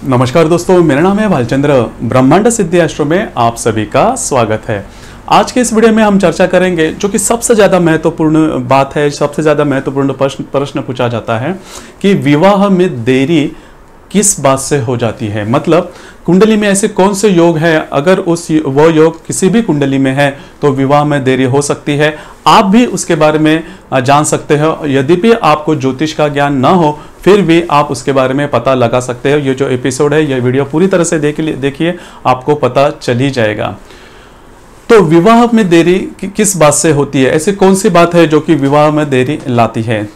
नमस्कार दोस्तों, मेरा नाम है भालचंद्र। ब्रह्मांड सिद्धि एस्ट्रो में आप सभी का स्वागत है। आज के इस वीडियो में हम चर्चा करेंगे जो कि सबसे ज़्यादा महत्वपूर्ण बात है, सबसे ज़्यादा महत्वपूर्ण प्रश्न पूछा जाता है कि विवाह में देरी किस बात से हो जाती है। मतलब कुंडली में ऐसे कौन से योग हैं, अगर वो योग किसी भी कुंडली में है तो विवाह में देरी हो सकती है। आप भी उसके बारे में जान सकते हो। यद्यपि आपको ज्योतिष का ज्ञान ना हो फिर भी आप उसके बारे में पता लगा सकते हो। ये जो एपिसोड है, ये वीडियो पूरी तरह से देखिए, आपको पता चल ही जाएगा। तो विवाह में देरी किस बात से होती है, ऐसी कौन सी बात है जो कि विवाह में देरी लाती है।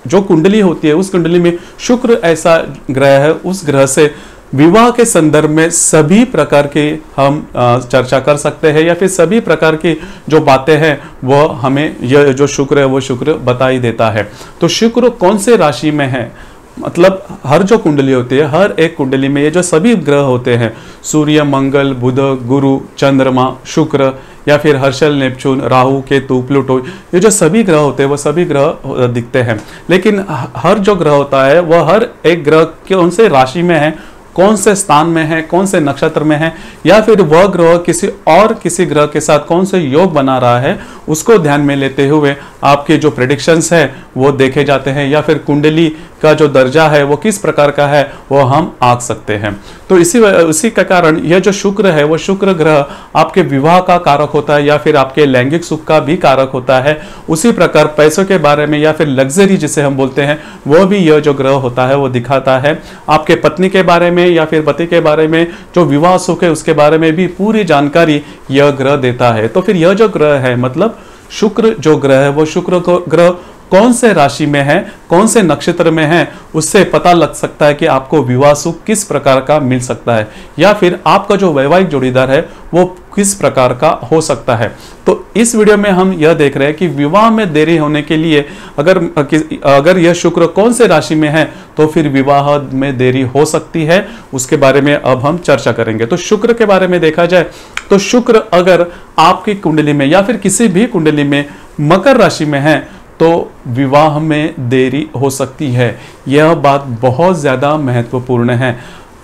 जो कुंडली होती है उस कुंडली में शुक्र ऐसा ग्रह है, उस ग्रह से विवाह के संदर्भ में सभी प्रकार के हम चर्चा कर सकते हैं, या फिर सभी प्रकार की जो बातें हैं वो हमें यह जो शुक्र है वो शुक्र बता ही देता है। तो शुक्र कौन से राशि में है, मतलब हर जो कुंडली होती है, हर एक कुंडली में ये जो सभी ग्रह होते हैं, सूर्य, मंगल, बुध, गुरु, चंद्रमा, शुक्र, या फिर हर्षल, नेपच्यून, राहु, केतु, प्लूटो, ये जो सभी ग्रह होते हैं वो सभी ग्रह दिखते हैं। लेकिन हर जो ग्रह होता है वह हर एक ग्रह कौन से राशि में है, कौन से स्थान में है, कौन से नक्षत्र में है, या फिर वह ग्रह किसी ग्रह के साथ कौन से योग बना रहा है, उसको ध्यान में लेते हुए आपके जो प्रेडिक्शंस है वो देखे जाते हैं, या फिर कुंडली का जो दर्जा है वो किस प्रकार का है वो हम आंक सकते हैं। तो इसी का कारण यह जो शुक्र है वो शुक्र ग्रह आपके विवाह का कारक होता है, या फिर आपके लैंगिक सुख का भी कारक होता है। उसी प्रकार पैसों के बारे में, या फिर लग्जरी जिसे हम बोलते हैं, वो भी यह जो ग्रह होता है वो दिखाता है। आपके पत्नी के बारे में या फिर पति के बारे में जो विवाह सुख है उसके बारे में भी पूरी जानकारी यह ग्रह देता है। तो फिर यह जो ग्रह है, मतलब शुक्र जो ग्रह है वो शुक्र ग्रह कौन से राशि में है, कौन से नक्षत्र में है, उससे पता लग सकता है कि आपको विवाह सुख किस प्रकार का मिल सकता है, या फिर आपका जो वैवाहिक जोड़ीदार है वो किस प्रकार का हो सकता है। तो इस वीडियो में हम यह देख रहे हैं कि विवाह में देरी होने के लिए अगर यह शुक्र कौन से राशि में है तो फिर विवाह में देरी हो सकती है, उसके बारे में अब हम चर्चा करेंगे। तो शुक्र के बारे में देखा जाए तो शुक्र अगर आपकी कुंडली में या फिर किसी भी कुंडली में मकर राशि में है तो विवाह में देरी हो सकती है। यह बात बहुत ज़्यादा महत्वपूर्ण है।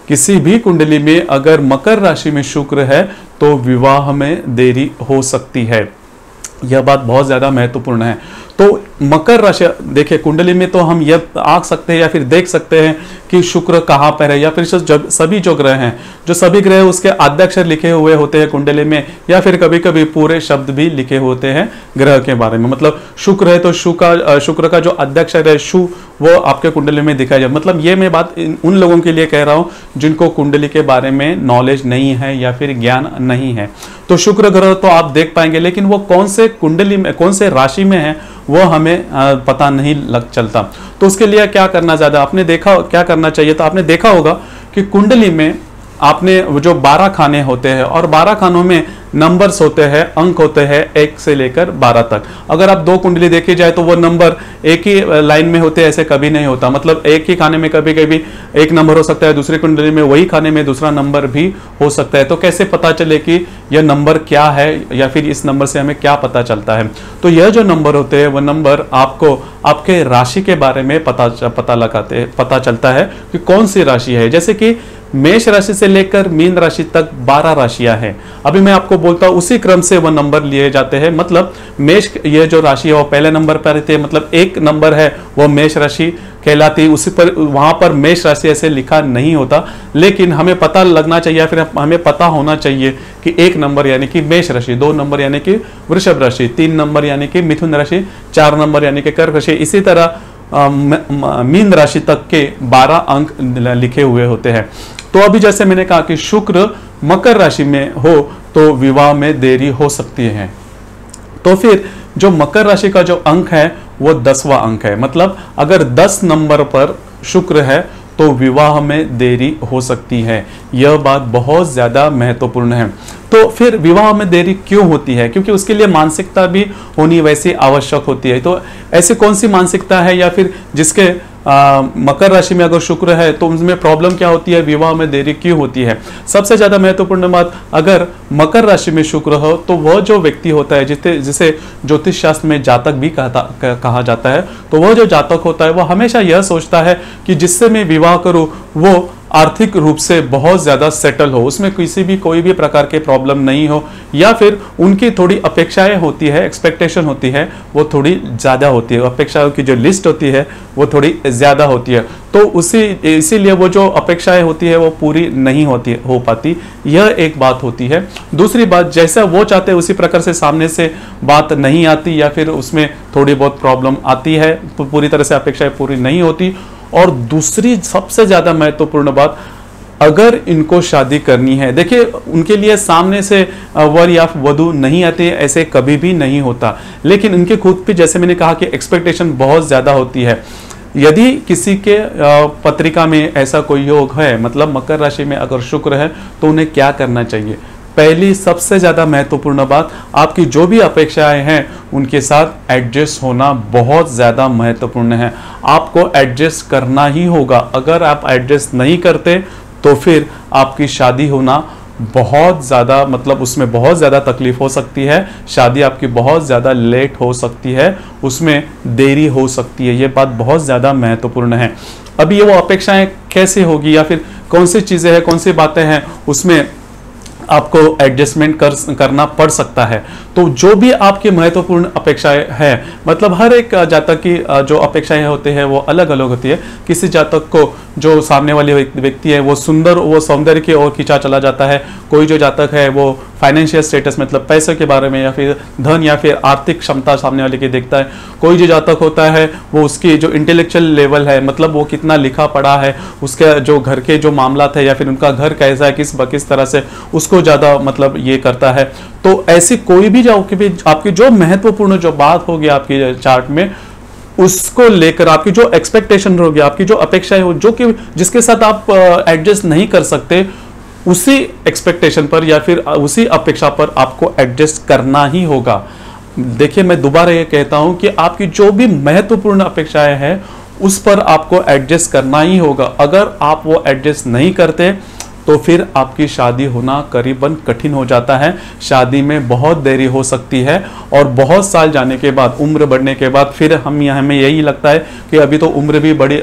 किसी भी कुंडली में अगर मकर राशि में शुक्र है तो विवाह में देरी हो सकती है। यह बात बहुत ज़्यादा महत्वपूर्ण है। तो मकर राशि देखिए, कुंडली में तो हम यह आंक सकते हैं या फिर देख सकते हैं कि शुक्र कहाँ पर है, या फिर सभी जो ग्रह हैं, जो सभी ग्रह उसके आद्याक्षर लिखे हुए होते हैं कुंडली में, या फिर कभी कभी पूरे शब्द भी लिखे होते हैं ग्रह के बारे में। मतलब शुक्र है तो शुक्र का जो आद्याक्षर है शु, वो आपके कुंडली में दिखाई जाए। मतलब ये मैं बात उन लोगों के लिए कह रहा हूँ जिनको कुंडली के बारे में नॉलेज नहीं है या फिर ज्ञान नहीं है। तो शुक्र ग्रह तो आप देख पाएंगे, लेकिन वो कौन से कुंडली में, कौन से राशि में है वो हमें पता नहीं चलता। तो उसके लिए क्या करना क्या करना चाहिए, तो आपने देखा होगा कि कुंडली में आपने जो 12 खाने होते हैं और 12 खानों में नंबर्स होते हैं, अंक होते हैं 1 से लेकर 12 तक। अगर आप दो कुंडली देखी जाए तो वो नंबर एक ही लाइन में होते हैं, ऐसे कभी नहीं होता। मतलब एक ही खाने में कभी कभी एक नंबर हो सकता है, दूसरी कुंडली में वही खाने में दूसरा नंबर भी हो सकता है। तो कैसे पता चले कि यह नंबर क्या है, या फिर इस नंबर से हमें क्या पता चलता है। तो यह जो नंबर होते हैं वह नंबर आपको आपके राशि के बारे में पता चलता है कि कौन सी राशि है। जैसे कि मेष राशि से लेकर मीन राशि तक 12 राशियां हैं। अभी मैं आपको बोलता हूं उसी क्रम से वह नंबर लिए जाते हैं। मतलब मेष ये जो राशि है वो पहले नंबर पर रहती है, मतलब एक नंबर है वो मेष राशि कहलाती है। उसी पर वहां पर मेष राशि ऐसे लिखा नहीं होता, लेकिन हमें पता लगना चाहिए, फिर हमें पता होना चाहिए कि 1 नंबर यानी कि मेष राशि, 2 नंबर यानी कि वृषभ राशि, 3 नंबर यानी कि मिथुन राशि, 4 नंबर यानी कि कर्क राशि। इसी तरह मीन राशि तक के 12 अंक लिखे हुए होते हैं। तो अभी जैसे मैंने कहा कि शुक्र मकर राशि में हो तो विवाह में देरी हो सकती है। तो फिर जो मकर राशि का जो अंक है वो 10वां अंक है। मतलब अगर 10 नंबर पर शुक्र है तो विवाह में देरी हो सकती है। यह बात बहुत ज्यादा महत्वपूर्ण है। तो फिर विवाह में देरी क्यों होती है, क्योंकि उसके लिए मानसिकता भी होनी वैसी आवश्यक होती है। तो ऐसी कौन सी मानसिकता है, या फिर जिसके मकर राशि में अगर शुक्र है तो उसमें प्रॉब्लम क्या होती है, विवाह में देरी क्यों होती है। सबसे ज्यादा महत्वपूर्ण बात, अगर मकर राशि में शुक्र हो तो वह जो व्यक्ति होता है जिसे ज्योतिष शास्त्र में जातक भी कहा जाता है, तो वह जो जातक होता है वह हमेशा यह सोचता है कि जिससे मैं विवाह करूं वो आर्थिक रूप से बहुत ज़्यादा सेटल हो, उसमें किसी भी कोई भी प्रकार के प्रॉब्लम नहीं हो, या फिर उनकी थोड़ी अपेक्षाएं होती है, एक्सपेक्टेशन होती है, वो थोड़ी ज़्यादा होती है, अपेक्षाओं की जो लिस्ट होती है वो थोड़ी ज़्यादा होती है, तो इसीलिए वो जो अपेक्षाएं होती है वो पूरी नहीं हो पाती, यह एक बात होती है। दूसरी बात, जैसा वो चाहते हैं उसी प्रकार से सामने से बात नहीं आती, या फिर उसमें थोड़ी बहुत प्रॉब्लम आती है, पूरी तरह से अपेक्षाएं पूरी नहीं होती। और दूसरी सबसे ज़्यादा महत्वपूर्ण बात, अगर इनको शादी करनी है, देखिए उनके लिए सामने से वर या वधू नहीं आते, ऐसे कभी भी नहीं होता, लेकिन इनके खुद पे जैसे मैंने कहा कि एक्सपेक्टेशन बहुत ज़्यादा होती है। यदि किसी के पत्रिका में ऐसा कोई योग है, मतलब मकर राशि में अगर शुक्र है, तो उन्हें क्या करना चाहिए? पहली सबसे ज़्यादा महत्वपूर्ण बात, आपकी जो भी अपेक्षाएं हैं उनके साथ एडजस्ट होना बहुत ज़्यादा महत्वपूर्ण है। आपको एडजस्ट करना ही होगा। अगर आप एडजस्ट नहीं करते तो फिर आपकी शादी होना बहुत ज़्यादा, मतलब उसमें बहुत ज़्यादा तकलीफ हो सकती है, शादी आपकी बहुत ज़्यादा लेट हो सकती है, उसमें देरी हो सकती है। ये बात बहुत ज़्यादा महत्वपूर्ण है। अभी ये वो अपेक्षाएं कैसे होगी, या फिर कौन सी चीज़ें हैं, कौन सी बातें हैं, उसमें आपको एडजस्टमेंट करना पड़ सकता है। तो जो भी आपकी महत्वपूर्ण अपेक्षाएं हैं, मतलब हर एक जातक की जो अपेक्षाएं होती है वो अलग अलग होती है। किसी जातक को जो सामने वाले व्यक्ति है वो सुंदर, वो सौंदर्य की ओर खींचा चला जाता है। कोई जो जातक है वो फाइनेंशियल स्टेटस, मतलब पैसे के बारे में, या फिर धन या फिर आर्थिक क्षमता सामने वाले की देखता है। कोई जो जातक होता है वो उसकी जो इंटेलेक्चुअल लेवल है, मतलब वो कितना लिखा पढ़ा है, उसके जो घर के जो मामला है, या फिर उनका घर कैसा है, किस तरह से, उसको ज़्यादा मतलब ये करता है। तो ऐसी कोई भी आपकी जो महत्वपूर्ण जो बात होगी आपकी चार्ट में, उसको लेकर आपकी जो एक्सपेक्टेशन होगी, आपकी जो अपेक्षाएं हो, जो कि जिसके साथ आप एडजस्ट नहीं कर सकते, उसी एक्सपेक्टेशन पर या फिर उसी अपेक्षा पर आपको एडजस्ट करना ही होगा। देखिए, मैं दोबारा ये कहता हूं कि आपकी जो भी महत्वपूर्ण अपेक्षाएं हैं उस पर आपको एडजस्ट करना ही होगा। अगर आप वो एडजस्ट नहीं करते तो फिर आपकी शादी होना करीबन कठिन हो जाता है। शादी में बहुत देरी हो सकती है, और बहुत साल जाने के बाद, उम्र बढ़ने के बाद, फिर हमें यही लगता है कि अभी तो उम्र भी बड़ी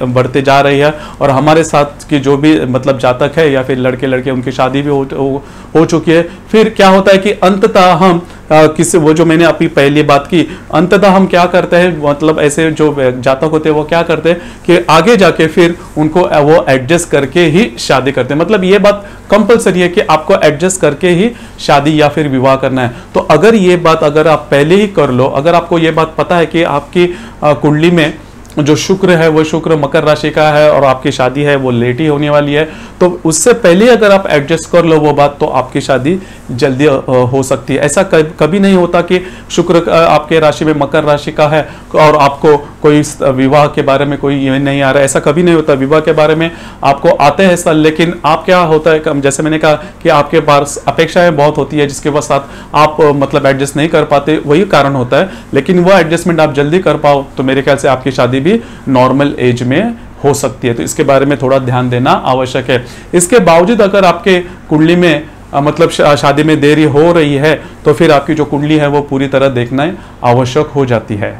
बढ़ते जा रही है, और हमारे साथ की जो भी मतलब जातक है या फिर लड़के लड़के उनकी शादी भी हो चुकी है। फिर क्या होता है कि अंततः हम किसी, वो जो मैंने अपनी पहली बात की, अंततः हम क्या करते हैं, मतलब ऐसे जो जातक होते हैं वो क्या करते हैं कि आगे जाके फिर उनको वो एडजस्ट करके ही शादी करते हैं। मतलब ये बात कंपलसरी है कि आपको एडजस्ट करके ही शादी या फिर विवाह करना है। तो अगर ये बात अगर आप पहले ही कर लो, अगर आपको ये बात पता है कि आपकी कुंडली में जो शुक्र है वो शुक्र मकर राशि का है और आपकी शादी है वो लेट ही होने वाली है, तो उससे पहले अगर आप एडजस्ट कर लो वो बात, तो आपकी शादी जल्दी हो सकती है। ऐसा कभी नहीं होता कि शुक्र आपके राशि में मकर राशि का है और आपको कोई विवाह के बारे में कोई ये नहीं आ रहा है, ऐसा कभी नहीं होता। विवाह के बारे में आपको आते हैं सर, लेकिन आप क्या होता है, जैसे मैंने कहा कि आपके पास अपेक्षाएं बहुत होती है जिसके साथ आप मतलब एडजस्ट नहीं कर पाते, वही कारण होता है। लेकिन वह एडजस्टमेंट आप जल्दी कर पाओ तो मेरे ख्याल से आपकी शादी भी नॉर्मल एज में हो सकती है। तो इसके बारे में थोड़ा ध्यान देना आवश्यक है। इसके बावजूद अगर आपके कुंडली में मतलब शादी में देरी हो रही है तो फिर आपकी जो कुंडली है वो पूरी तरह देखना आवश्यक हो जाती है।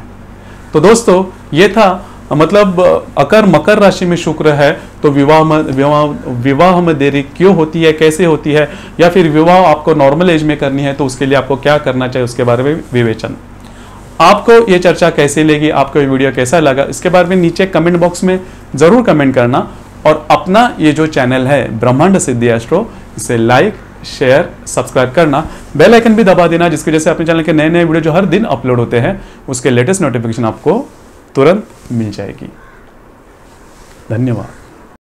तो दोस्तों, ये था मतलब अगर मकर राशि में शुक्र है तो विवाह में देरी क्यों होती है, कैसे होती है, या फिर विवाह आपको नॉर्मल एज में करनी है तो उसके लिए आपको क्या करना चाहिए, उसके बारे में विवेचन। आपको ये चर्चा कैसी लगी, आपको ये वीडियो कैसा लगा, इसके बारे में नीचे कमेंट बॉक्स में जरूर कमेंट करना। और अपना ये जो चैनल है ब्रह्मांड सिद्धि एस्ट्रो, इसे लाइक, शेयर, सब्सक्राइब करना, बेल आइकन भी दबा देना, जिसकी वजह से अपने चैनल के नए नए वीडियो जो हर दिन अपलोड होते हैं उसके लेटेस्ट नोटिफिकेशन आपको तुरंत मिल जाएगी। धन्यवाद।